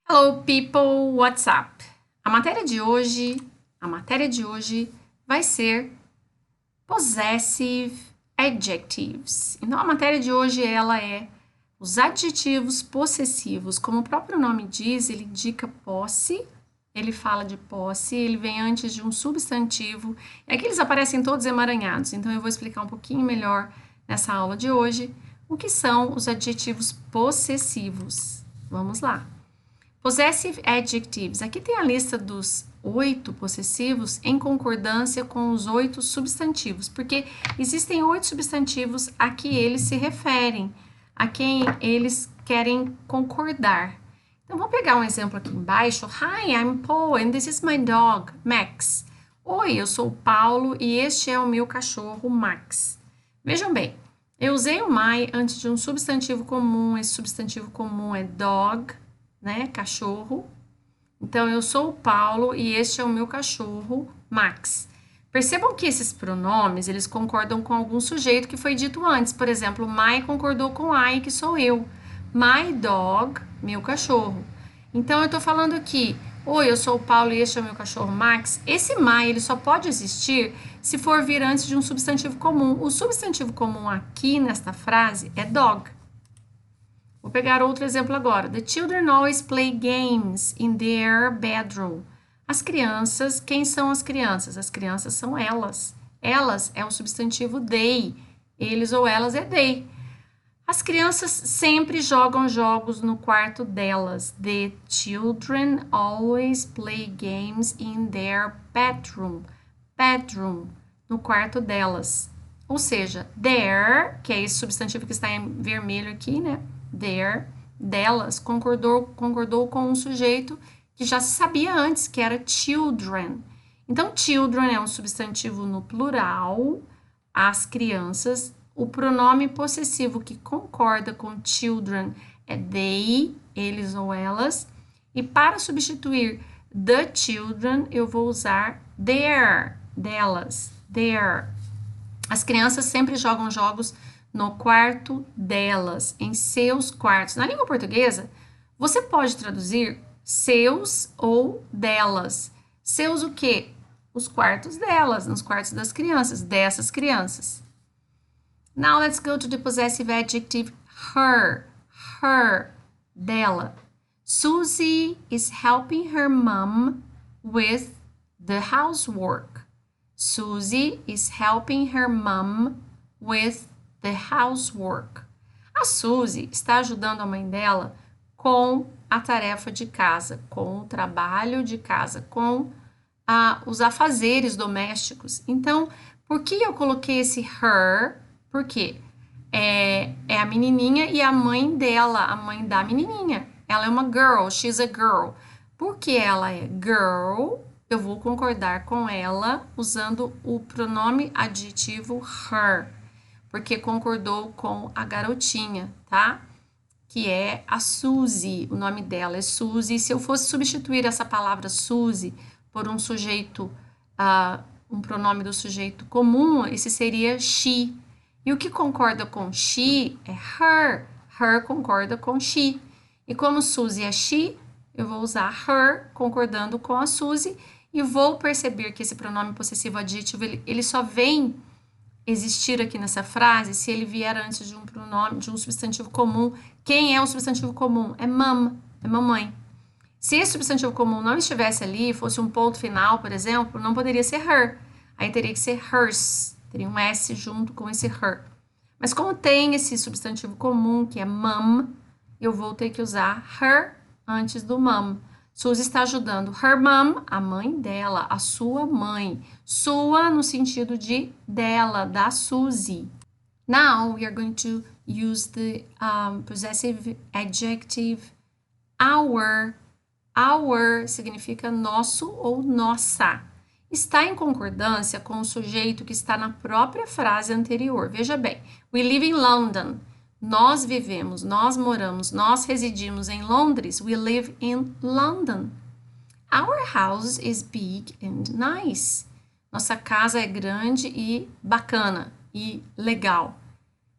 Hello people, what's up? A matéria de hoje vai ser possessive adjectives. Então a matéria de hoje ela é os adjetivos possessivos. Como o próprio nome diz, ele indica posse, ele fala de posse, ele vem antes de um substantivo. E aqui eles aparecem todos emaranhados. Então eu vou explicar um pouquinho melhor nessa aula de hoje o que são os adjetivos possessivos. Vamos lá. Possessive adjectives. Aqui tem a lista dos 8 possessivos em concordância com os 8 substantivos, porque existem 8 substantivos a que eles se referem, a quem eles querem concordar. Então, vamos pegar um exemplo aqui embaixo. Hi, I'm Paul and this is my dog, Max. Oi, eu sou o Paulo e este é o meu cachorro, Max. Vejam bem, eu usei o my antes de um substantivo comum. Esse substantivo comum é dog, né, cachorro. Então, eu sou o Paulo e este é o meu cachorro, Max. Percebam que esses pronomes, eles concordam com algum sujeito que foi dito antes. Por exemplo, my concordou com I, que sou eu. My dog, meu cachorro. Então, eu estou falando aqui, oi, eu sou o Paulo e este é o meu cachorro, Max. Esse my, ele só pode existir se for vir antes de um substantivo comum. O substantivo comum aqui, nesta frase, é dog. Vou pegar outro exemplo agora. The children always play games in their bedroom. As crianças, quem são as crianças? As crianças são elas. Elas é o substantivo they. Eles ou elas é they. As crianças sempre jogam jogos no quarto delas. The children always play games in their bedroom. Bedroom, no quarto delas. Ou seja, their, que é esse substantivo que está em vermelho aqui, né? Their, delas, concordou com um sujeito que já se sabia antes, que era children. Então, children é um substantivo no plural, as crianças. O pronome possessivo que concorda com children é they, eles ou elas. E para substituir the children, eu vou usar their, delas, their. As crianças sempre jogam jogos no quarto delas, em seus quartos. Na língua portuguesa, você pode traduzir seus ou delas. Seus o quê? Os quartos delas, nos quartos das crianças, dessas crianças. Now let's go to the possessive adjective her. Her, dela. Susie is helping her mom with the housework. Susie is helping her mom with the housework. A Suzy está ajudando a mãe dela com a tarefa de casa, com o trabalho de casa, com os afazeres domésticos. Então, por que eu coloquei esse her? Porque é a menininha e a mãe dela, a mãe da menininha. Ela é uma girl, she's a girl. Porque ela é girl, eu vou concordar com ela usando o pronome adjetivo her. Porque concordou com a garotinha, tá? Que é a Suzy, o nome dela é Suzy. Se eu fosse substituir essa palavra Suzy por um sujeito, um pronome do sujeito comum, esse seria she. E o que concorda com she é her. Her concorda com she. E como Suzy é she, eu vou usar her concordando com a Suzy e vou perceber que esse pronome possessivo adjetivo, ele só vem existir aqui nessa frase se ele vier antes de um pronome, de um substantivo comum. Quem é o substantivo comum? É mom, é mamãe. Se esse substantivo comum não estivesse ali, fosse um ponto final, por exemplo, não poderia ser her. Aí teria que ser hers, teria um S junto com esse her. Mas como tem esse substantivo comum, que é mom, eu vou ter que usar her antes do mom. Suzy está ajudando her mom, a mãe dela, a sua mãe. Sua no sentido de dela, da Suzy. Now we are going to use the possessive adjective our. Our significa nosso ou nossa. Está em concordância com o sujeito que está na própria frase anterior. Veja bem, we live in London. Nós vivemos, nós moramos, nós residimos em Londres. We live in London. Our house is big and nice. Nossa casa é grande e bacana e legal.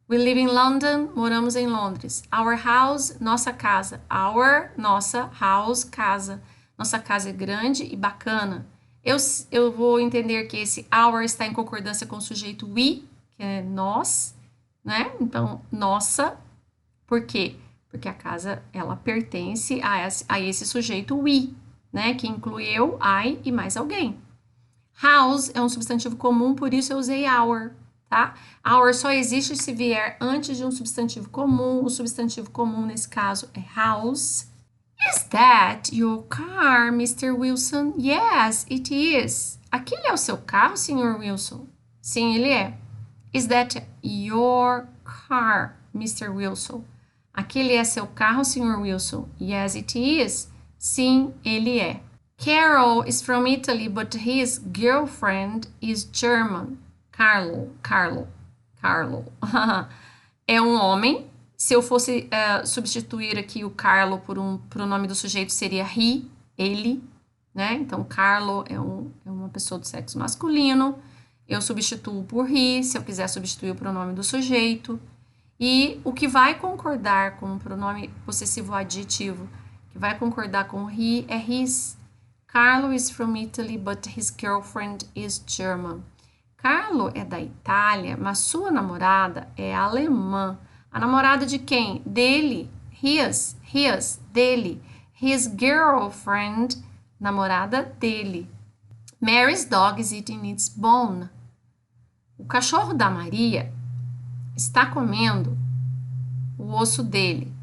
We live in London. Moramos em Londres. Our house, nossa casa. Our, nossa, house, casa. Nossa casa é grande e bacana. Eu vou entender que esse our está em concordância com o sujeito we, que é nós, né? Então, nossa. Por quê? Porque a casa, ela pertence a esse sujeito we, né? Que inclui eu, I e mais alguém. House é um substantivo comum, por isso eu usei our, tá? Our só existe se vier antes de um substantivo comum. O substantivo comum, nesse caso, é house. Is that your car, Mr. Wilson? Yes, it is. Aquele é o seu carro, Sr. Wilson? Sim, ele é. Is that your car, Mr. Wilson? Aquele é seu carro, Sr. Wilson? Yes, it is. Sim, ele é. Carol is from Italy, but his girlfriend is German. Carlo. É um homem. Se eu fosse substituir aqui o Carlo por um pronome do sujeito, seria he, ele, né? Então, Carlo é uma pessoa do sexo masculino. Eu substituo por he, se eu quiser substituir o pronome do sujeito. E o que vai concordar com o pronome possessivo adjetivo, que vai concordar com he, é his. Carlo is from Italy, but his girlfriend is German. Carlo é da Itália, mas sua namorada é alemã. A namorada de quem? Dele. His, dele. His girlfriend, namorada dele. Mary's dog is eating its bone. O cachorro da Maria está comendo o osso dele.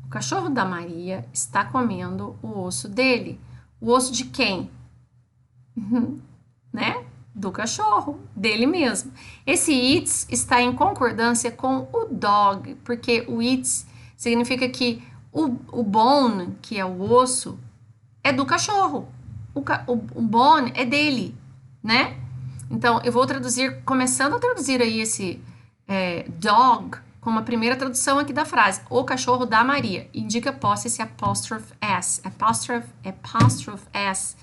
O cachorro da Maria está comendo o osso dele. O osso de quem? Né? Do cachorro, dele mesmo. Esse its está em concordância com o dog, porque o its significa que o bone, que é o osso, é do cachorro. O bone é dele, né? Então, eu vou traduzir, começando a traduzir aí esse dog como a primeira tradução aqui da frase. O cachorro da Maria. Indica posse esse apóstrofe S. Apóstrofe S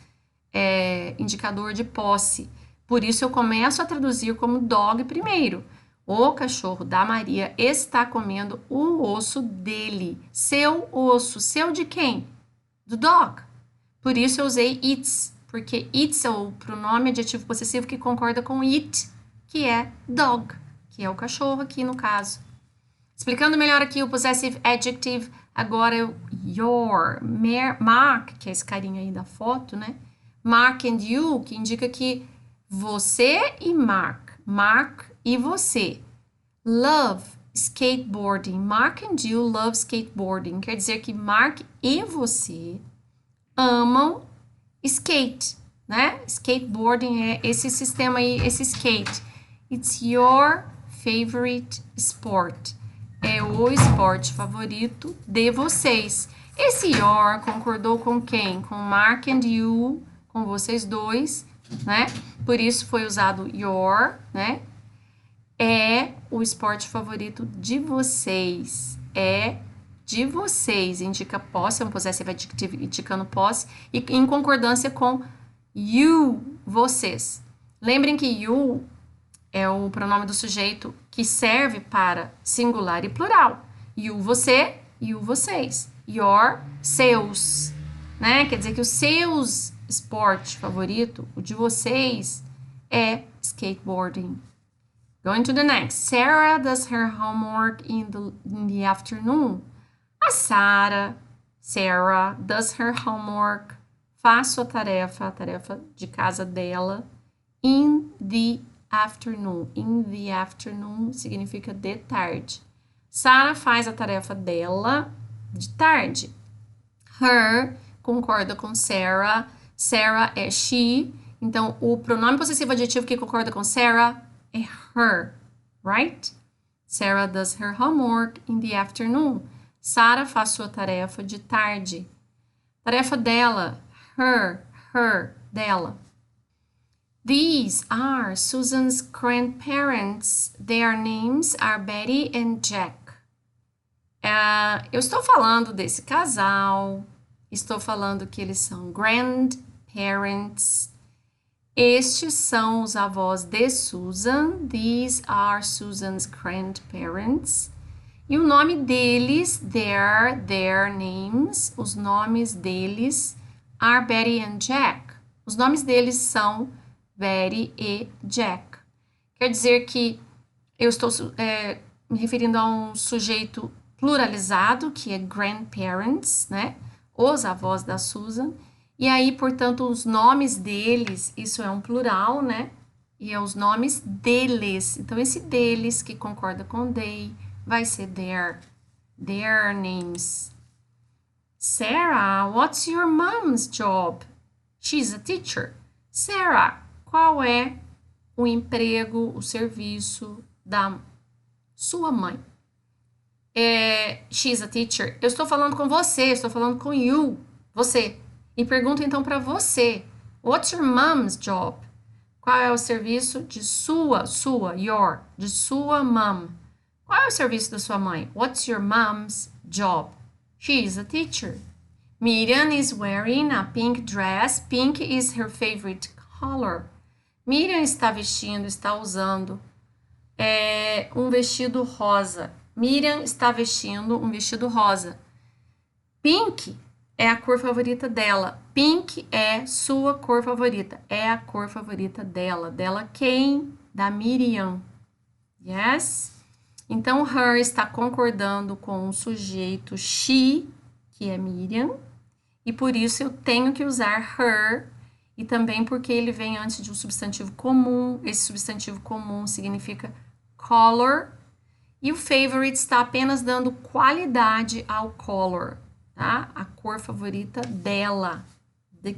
é indicador de posse. Por isso, eu começo a traduzir como dog primeiro. O cachorro da Maria está comendo o osso dele. Seu osso. Seu de quem? Do dog. Por isso, eu usei its, porque its é o pronome adjetivo possessivo que concorda com it, que é dog, que é o cachorro aqui no caso. Explicando melhor aqui o possessive adjective, agora é o your. Mark, que é esse carinha aí da foto, né? Mark and you, que indica que você e Mark. Mark e você. Love skateboarding. Mark and you love skateboarding. Quer dizer que Mark e você amam skate, né? Skateboarding é esse sistema aí, esse skate. It's your favorite sport. É o esporte favorito de vocês. Esse your concordou com quem? Com Mark and you, com vocês dois, né? Por isso foi usado your, né? É o esporte favorito de vocês. É de vocês. Indica posse, é um possessive adjective indicando posse. E em concordância com you, vocês. Lembrem que you é o pronome do sujeito que serve para singular e plural. You, você, you, vocês. Your, seus, né? Quer dizer que os seus esporte favorito, o de vocês, é skateboarding. Going to the next. Sarah does her homework in the afternoon. A Sarah does her homework, faz sua tarefa, a tarefa de casa dela, in the afternoon. In the afternoon significa de tarde. Sarah faz a tarefa dela de tarde. Her concorda com Sarah. Sarah é she. Então, o pronome possessivo adjetivo que concorda com Sarah é her, right? Sarah does her homework in the afternoon. Sarah faz sua tarefa de tarde. Tarefa dela, her, dela. These are Susan's grandparents. Their names are Betty and Jack. Eu estou falando desse casal. Estou falando que eles são grandparents. Estes são os avós de Susan. These are Susan's grandparents. E o nome deles, their names, os nomes deles are Betty and Jack. Os nomes deles são Betty e Jack. Quer dizer que eu estou me referindo a um sujeito pluralizado, que é grandparents, né? Os avós da Susan. E aí, portanto, os nomes deles, isso é um plural, né? E é os nomes deles. Então, esse deles que concorda com they vai ser their names. Sarah, what's your mom's job? She's a teacher. Sarah, qual é o emprego, o serviço da sua mãe? She's a teacher. Eu estou falando com você, estou falando com you, você. E pergunto então para você: What's your mom's job? Qual é o serviço de your, de sua mom? Qual é o serviço da sua mãe? What's your mom's job? She is a teacher. Miriam is wearing a pink dress. Pink is her favorite color. Miriam está usando um vestido rosa. Miriam está vestindo um vestido rosa. Pink é a cor favorita dela. Pink é sua cor favorita. É a cor favorita dela. Dela quem? Da Miriam. Yes? Então, her está concordando com o sujeito she, que é Miriam. E por isso eu tenho que usar her. E também porque ele vem antes de um substantivo comum. Esse substantivo comum significa color. E o favorite está apenas dando qualidade ao color. Tá? A cor favorita dela.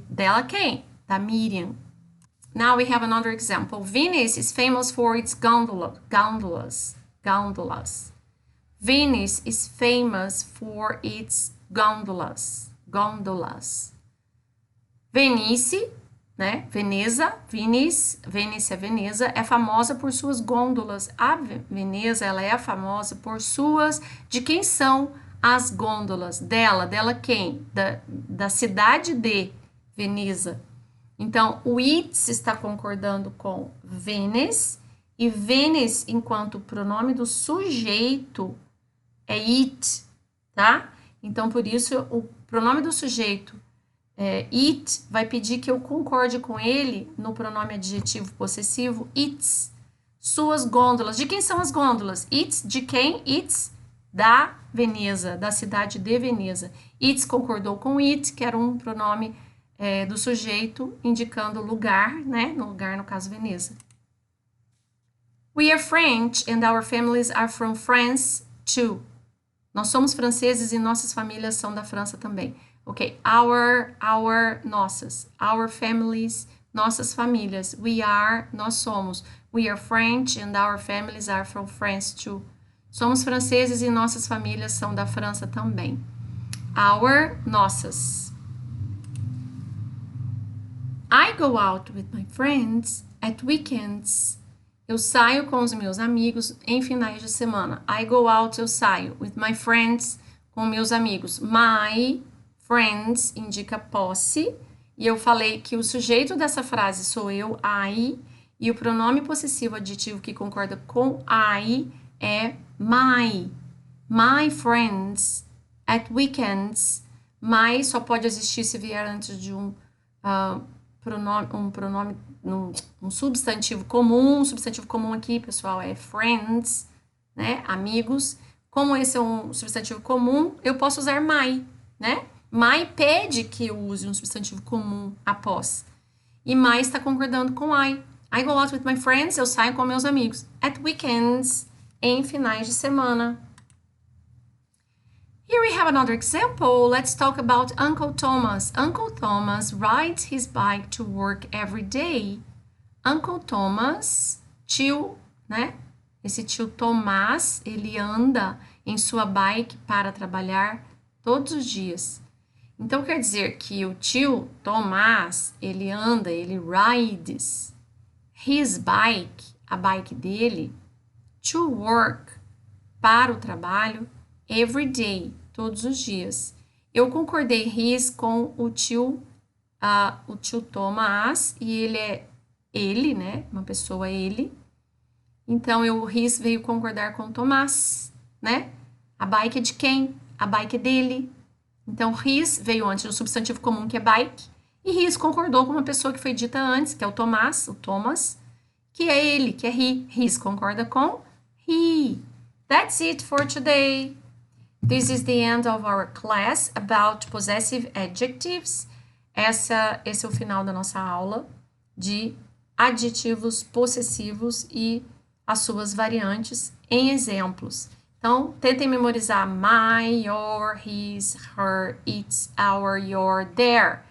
Dela quem? Da Miriam. Now we have another example. Venice is famous for its gondolas. Venice is famous for its gondolas. Venice, né? Venice é Veneza, é famosa por suas gôndolas. A Veneza, ela é famosa por suas... De quem são as gôndolas? Dela quem? Da cidade de Veneza. Então, o its está concordando com Venice, e Venice, enquanto pronome do sujeito, é it, tá? Então, por isso, o pronome do sujeito, it, vai pedir que eu concorde com ele no pronome adjetivo possessivo, its. Suas gôndolas. De quem são as gôndolas? Its, de quem? Its, da Veneza, da cidade de Veneza. Its concordou com it, que era um pronome do sujeito, indicando lugar, né? No lugar, no caso, Veneza. We are French and our families are from France too. Nós somos franceses e nossas famílias são da França também. Ok, nossas. Our families, nossas famílias. We are, nós somos. We are French and our families are from France too. Somos franceses e nossas famílias são da França também. Our, nossas. I go out with my friends at weekends. Eu saio com os meus amigos em finais de semana. I go out, eu saio. With my friends, com meus amigos. My friends indica posse. E eu falei que o sujeito dessa frase sou eu, I. E o pronome possessivo adjetivo que concorda com I é my. My friends at weekends. My só pode existir se vier antes de um substantivo comum. Um substantivo comum aqui, pessoal, é friends, né? Amigos. Como esse é um substantivo comum, eu posso usar my, né? My pede que eu use um substantivo comum após. E my está concordando com I. I go out with my friends, eu saio com meus amigos. At weekends, em finais de semana. Here we have another example. Let's talk about Uncle Thomas. Uncle Thomas rides his bike to work every day. Uncle Thomas, tio, né? Esse tio Tomás, ele anda em sua bike para trabalhar todos os dias. Então, quer dizer que o tio Tomás, ele anda, ele rides his bike, a bike dele, to work, para o trabalho, every day, todos os dias. Eu concordei his com o tio Tomás, e ele é ele, né? Uma pessoa, ele. Então, o his veio concordar com Tomás, né? A bike é de quem? A bike é dele. Então, his veio antes do substantivo comum, que é bike. E his concordou com uma pessoa que foi dita antes, que é o Thomas, que é ele, que é he. His concorda com he. That's it for today. This is the end of our class about possessive adjectives. Esse é o final da nossa aula de adjetivos possessivos e as suas variantes em exemplos. Então, tentem memorizar my, your, his, her, its, our, your, their.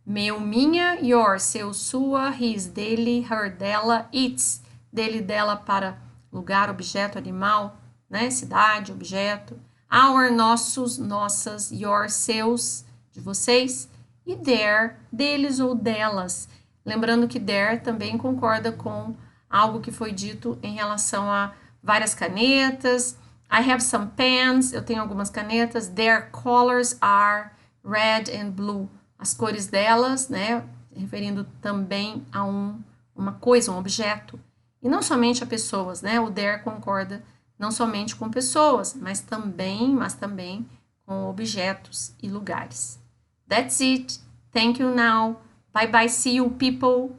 Meu, minha, your, seu, sua, his, dele, her, dela, its, dele, dela para lugar, objeto, animal, né? Cidade, objeto. Our, nossos, nossas, your, seus, de vocês. E their, deles ou delas. Lembrando que their também concorda com algo que foi dito em relação a várias canetas. I have some pens, eu tenho algumas canetas. Their colors are red and blue. As cores delas, né, referindo também a uma coisa, um objeto. E não somente a pessoas, né? O their concorda não somente com pessoas, mas também com objetos e lugares. That's it. Thank you now. Bye bye. See you, people.